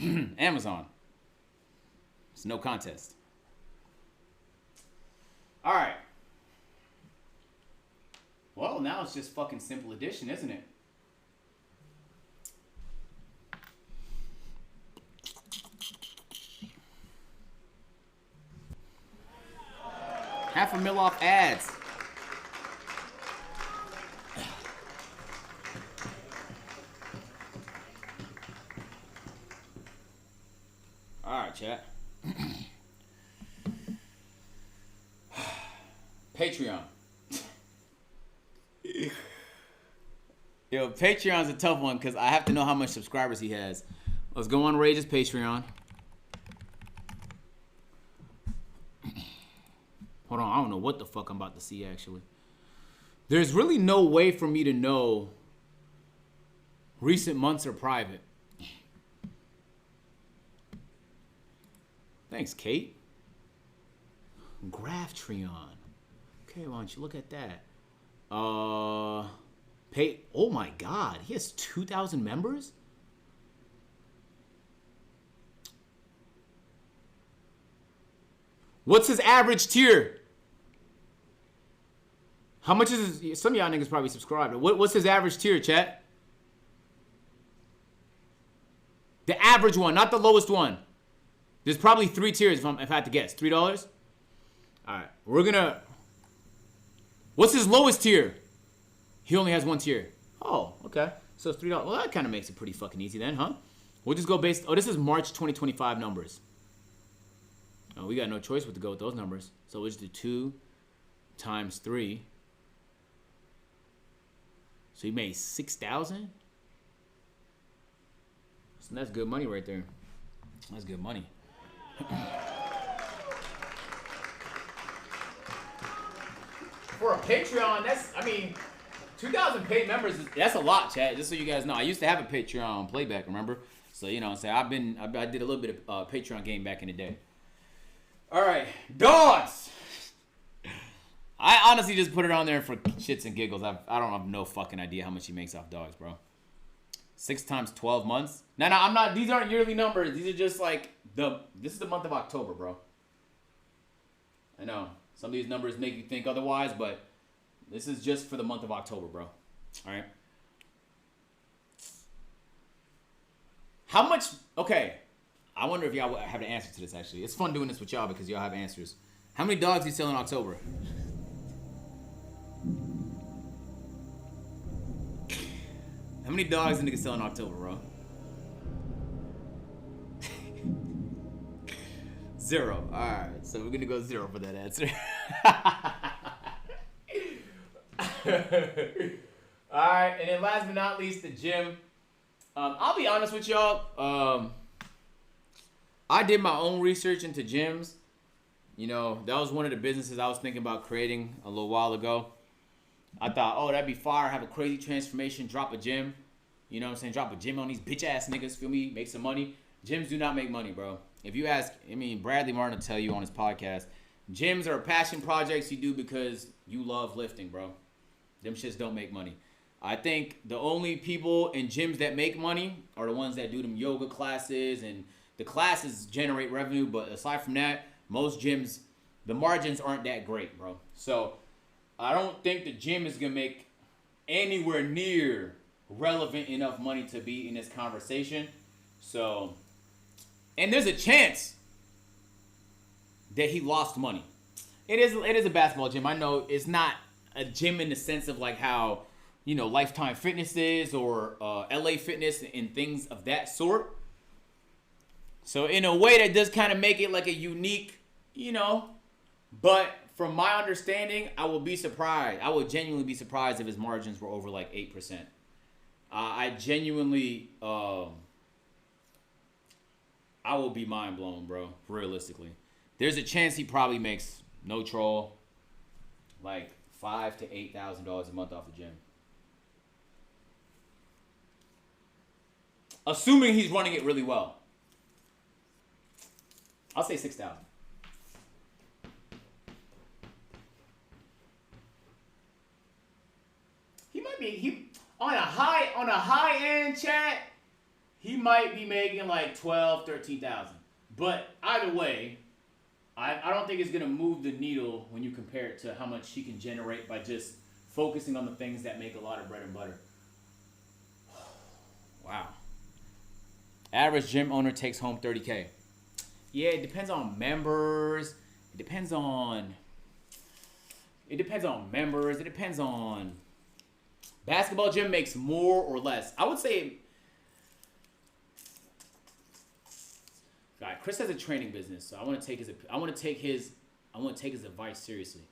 Amazon. It's no contest. All right. Well, now it's just fucking simple addition, isn't it? $500,000 off ads. All right, chat. Patreon. Yo, Patreon's a tough one because I have to know how much subscribers he has. Let's go on Rage's Patreon. Hold on, I don't know what the fuck I'm about to see, actually. There's really no way for me to know recent months are private. Thanks, Kate. Graphtreon. Okay, why don't you look at that? Oh my God, he has 2,000 members? What's his average tier? How much is his, some of y'all niggas probably subscribed. What's his average tier, chat? The average one, not the lowest one. There's probably 3 tiers if I had to guess. $3? All right, we're gonna... What's his lowest tier? He only has 1 tier. Oh, okay. So it's $3. Well, that kind of makes it pretty fucking easy then, huh? We'll just go based... Oh, this is March 2025 numbers. Oh, we got no choice but to go with those numbers. So we'll just do 2 times 3. So he made 6,000? So that's good money right there. That's good money. For a Patreon, that's, I mean, 2,000 paid members, that's a lot, chat. Just so you guys know. I used to have a Patreon playback, remember? So, you know what I'm saying? I did a little bit of Patreon game back in the day. All right, dogs. I honestly just put it on there for shits and giggles. I don't have no fucking idea how much he makes off dogs, bro. 6 times 12 months. No, I'm not. These aren't yearly numbers. These are just like this is the month of October, bro. I know some of these numbers make you think otherwise, but this is just for the month of October, bro. All right. How much? Okay. I wonder if y'all have an answer to this, actually. It's fun doing this with y'all because y'all have answers. How many dogs do you sell in October? How many dogs do niggas sell in October, bro? 0. Alright, so we're gonna go 0 for that answer. Alright, and then last but not least, the gym. I'll be honest with y'all. I did my own research into gyms. You know, that was one of the businesses I was thinking about creating a little while ago. I thought, oh, that'd be fire. Have a crazy transformation, drop a gym. You know what I'm saying? Drop a gym on these bitch-ass niggas, feel me? Make some money. Gyms do not make money, bro. If you ask, I mean, Bradley Martin will tell you on his podcast, gyms are passion projects you do because you love lifting, bro. Them shits don't make money. I think the only people in gyms that make money are the ones that do them yoga classes, and the classes generate revenue, but aside from that, most gyms, the margins aren't that great, bro. So I don't think the gym is going to make anywhere near relevant enough money to be in this conversation. So, and there's a chance that he lost money. It is a basketball gym. I know it's not a gym in the sense of like how, you know, Lifetime Fitness is or LA Fitness and things of that sort. So in a way that does kind of make it like a unique, you know, but from my understanding, I will be surprised. I would genuinely be surprised if his margins were over like 8%. I genuinely, I will be mind blown, bro. Realistically, there's a chance he probably makes, no troll, like $5,000 to $8,000 a month off the gym. Assuming he's running it really well. I'll say 6,000. He might be on a high end chat. He might be making like 12,000, 13,000. But either way, I don't think it's gonna move the needle when you compare it to how much he can generate by just focusing on the things that make a lot of bread and butter. Wow. Average gym owner takes home 30K. Yeah, it depends on members. It depends on members. It depends on basketball gym makes more or less. I would say God, Chris has a training business, so I want to take his advice seriously.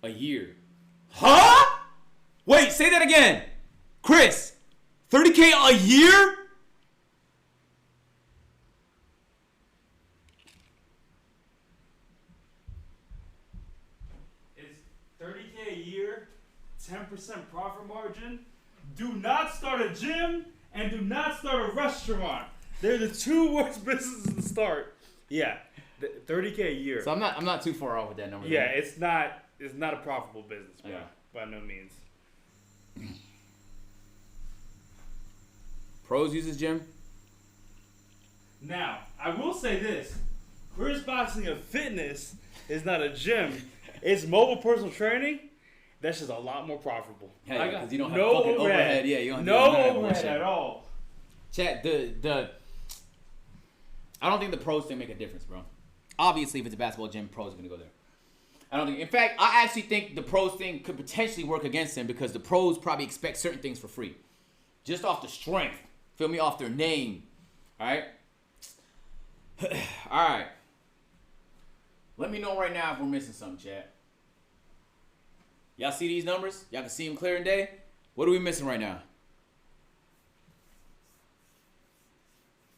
A year. Huh? Wait, say that again. Chris, 30K a year? It's 30K a year, 10% profit margin. Do not start a gym and do not start a restaurant. They're the two worst businesses to start. Yeah, 30K a year. So I'm not too far off with that number. Yeah, it's not a profitable business, bro. Yeah. By no means. Pros use his gym? Now, I will say this. Chris Boxing and Fitness is not a gym. It's mobile personal training. That's just a lot more profitable. Yeah, I got because you don't have no fucking overhead. Yeah, you don't have no overhead bullshit at all. Chat, I don't think the pros thing make a difference, bro. Obviously, if it's a basketball gym, pros are going to go there. I don't think. In fact, I actually think the pros thing could potentially work against him because the pros probably expect certain things for free, just off the strength. Feel me? Off their name. All right. All right. Let me know right now if we're missing something, chat. Y'all see these numbers? Y'all can see them clear and day. What are we missing right now?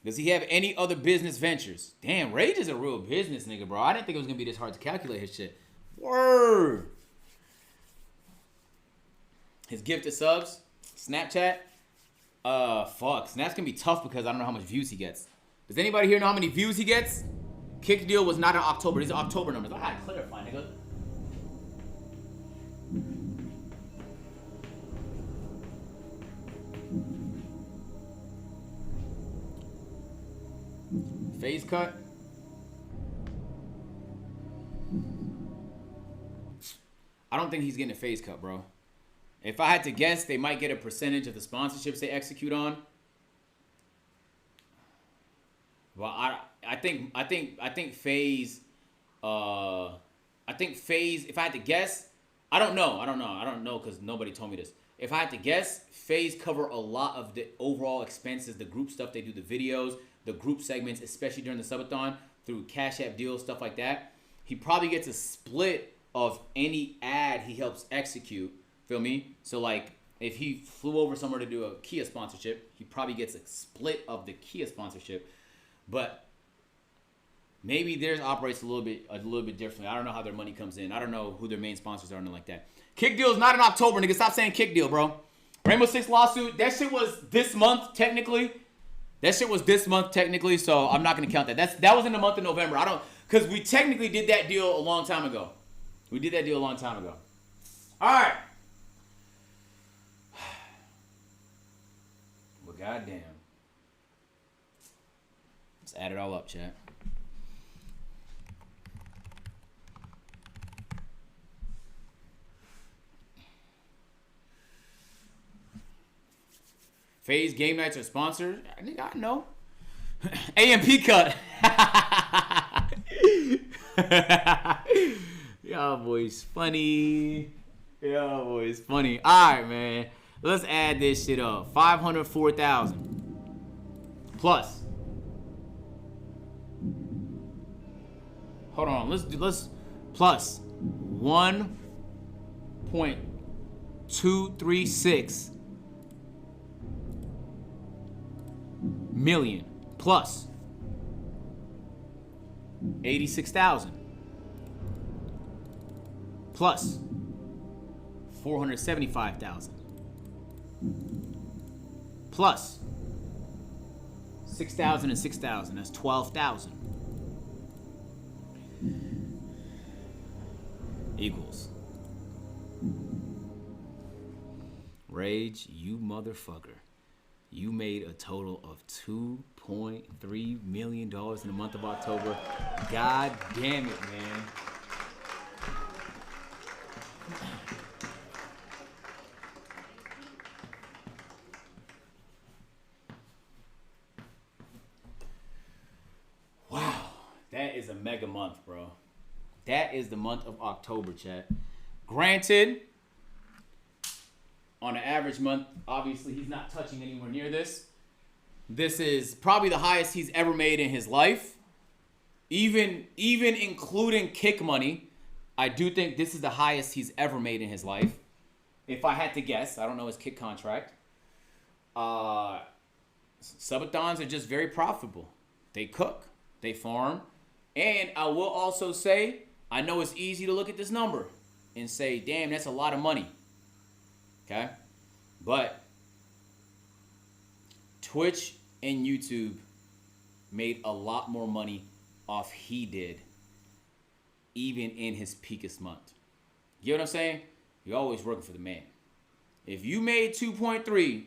Does he have any other business ventures? Damn, Rage is a real business nigga, bro. I didn't think it was gonna be this hard to calculate his shit. Word. His gifted subs, Snapchat. Fuck. Snap's gonna be tough because I don't know how much views he gets. Does anybody here know how many views he gets? Kick deal was not in October. These are October numbers. I had to clarify, nigga. Phase cut. I don't think he's getting a phase cut, bro. If I had to guess, they might get a percentage of the sponsorships they execute on. Well, I think phase. I think phase. If I had to guess, I don't know because nobody told me this. If I had to guess, phase cover a lot of the overall expenses, the group stuff they do, the videos, the group segments, especially during the subathon, through Cash App deals, stuff like that. He probably gets a split of any ad he helps execute. Feel me? So like, if he flew over somewhere to do a Kia sponsorship, he probably gets a split of the Kia sponsorship. But maybe theirs operates a little bit differently. I don't know how their money comes in. I don't know who their main sponsors are and like that. Kick deal is not in October, nigga. Stop saying kick deal, bro. Rainbow Six lawsuit. That shit was this month technically. So I'm not gonna count that. That was in the month of November. Because we technically did that deal a long time ago. All right. Well, goddamn. Let's add it all up, chat. FaZe game nights are sponsored. I think I know. AMP cut. Y'all boys funny. Y'all boys funny. All right, man. Let's add this shit up. 504,000 plus. Hold on. Let's plus 1.236 million plus 86,000 plus 475,000 plus 6,000 and 6,000. That's 12,000 equals Rage, you motherfucker. You made a total of $2.3 million in the month of October. God damn it, man. Wow. That is a mega month, bro. That is the month of October, chat. Granted, on an average month, obviously he's not touching anywhere near this. This is probably the highest he's ever made in his life. Even including kick money, I do think this is the highest he's ever made in his life. If I had to guess, I don't know his kick contract. Subathons are just very profitable. They cook, they farm, and I will also say, I know it's easy to look at this number and say, damn, that's a lot of money. Okay? But Twitch and YouTube made a lot more money off he did, even in his peakest month. You know what I'm saying? You're always working for the man. If you made 2.3,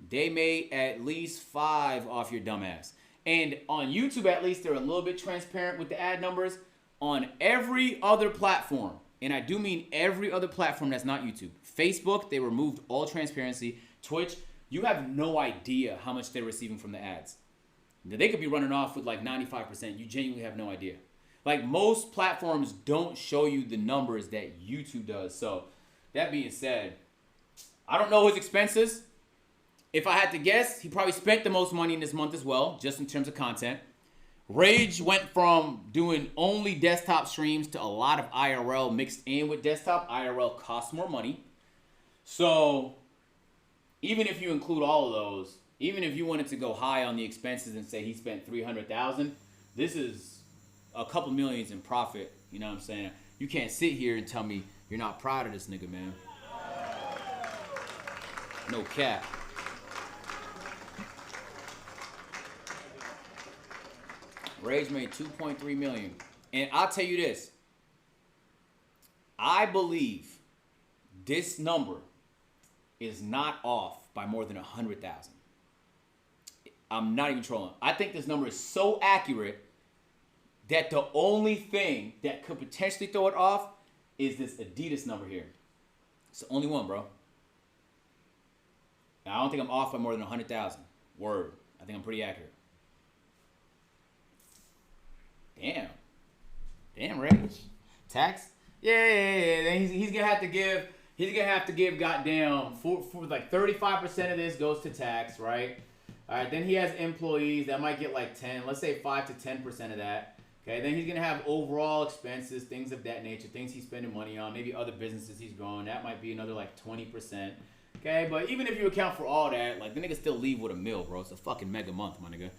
they made at least 5 off your dumbass. And on YouTube, at least, they're a little bit transparent with the ad numbers. On every other platform, and I do mean every other platform that's not YouTube. Facebook, they removed all transparency. Twitch, you have no idea how much they're receiving from the ads. They could be running off with like 95%. You genuinely have no idea. Like most platforms don't show you the numbers that YouTube does. So that being said, I don't know his expenses. If I had to guess, he probably spent the most money in this month as well, just in terms of content. Rage went from doing only desktop streams to a lot of IRL mixed in with desktop. IRL costs more money. So even if you include all of those, even if you wanted to go high on the expenses and say he spent $300,000, this is a couple millions in profit. You know what I'm saying? You can't sit here and tell me you're not proud of this nigga, man. No cap. Rage made $2.3 million. And I'll tell you this. I believe this number is not off by more than 100,000. I'm not even trolling. I think this number is so accurate that the only thing that could potentially throw it off is this Adidas number here. It's the only one, bro. And I don't think I'm off by more than 100,000. Word. I think I'm pretty accurate. Damn, Rage. Tax? Yeah. Then he's gonna have to give. He's gonna have to give. Goddamn, for like 35% of this goes to tax, right? All right. Then he has employees that might get like 10. Let's say 5 to 10% of that. Okay. Then he's gonna have overall expenses, things of that nature, things he's spending money on, maybe other businesses he's growing. That might be another like 20%. Okay. But even if you account for all that, like the nigga still leave with $1 million, bro. It's a fucking mega month, my nigga.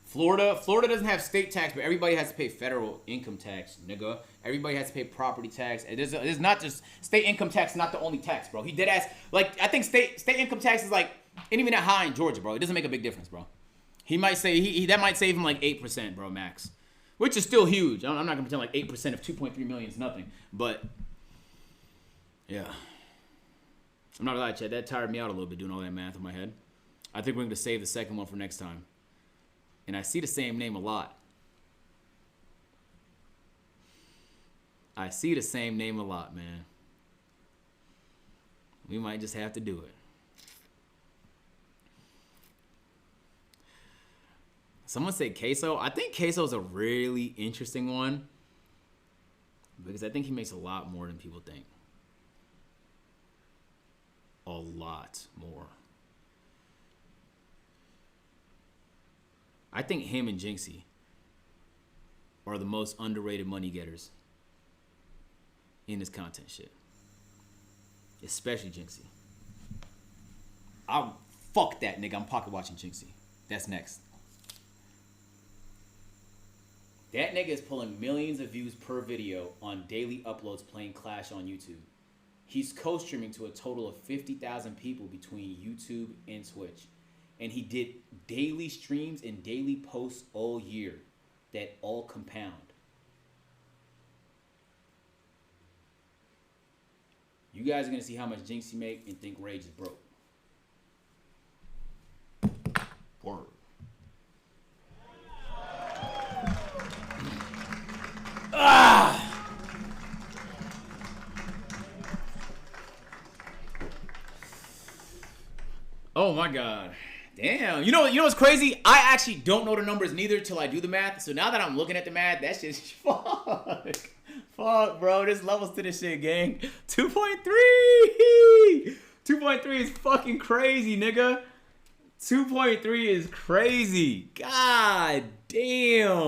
Florida doesn't have state tax, but everybody has to pay federal income tax, nigga. Everybody has to pay property tax. It's not just state income tax, not the only tax, bro. He did ask, like, I think state income tax is like, ain't even that high in Georgia, bro. It doesn't make a big difference, bro. He might say, that might save him like 8%, bro, max. Which is still huge. I'm not gonna pretend like 8% of 2.3 million is nothing. But, yeah. I'm not gonna lie, Chad, that tired me out a little bit doing all that math in my head. I think we're gonna save the second one for next time. And I see the same name a lot. I see the same name a lot, man. We might just have to do it. Someone said Queso. I think Queso is a really interesting one because I think he makes a lot more than people think. A lot more. I think him and Jinxie are the most underrated money getters in this content shit. Especially Jinxie. I'll fuck that nigga. I'm pocket watching Jinxie. That's next. That nigga is pulling millions of views per video on daily uploads playing Clash on YouTube. He's co-streaming to a total of 50,000 people between YouTube and Twitch. And he did daily streams and daily posts all year that all compound. You guys are going to see how much Jinxie make and think Rage is broke. Word. Ah! Oh my God. Damn. You know what's crazy? I actually don't know the numbers neither till I do the math. So now that I'm looking at the math, that's just fuck. Fuck, bro. There's levels to this shit, gang. 2.3. 2.3 is fucking crazy, nigga. 2.3 is crazy. God damn.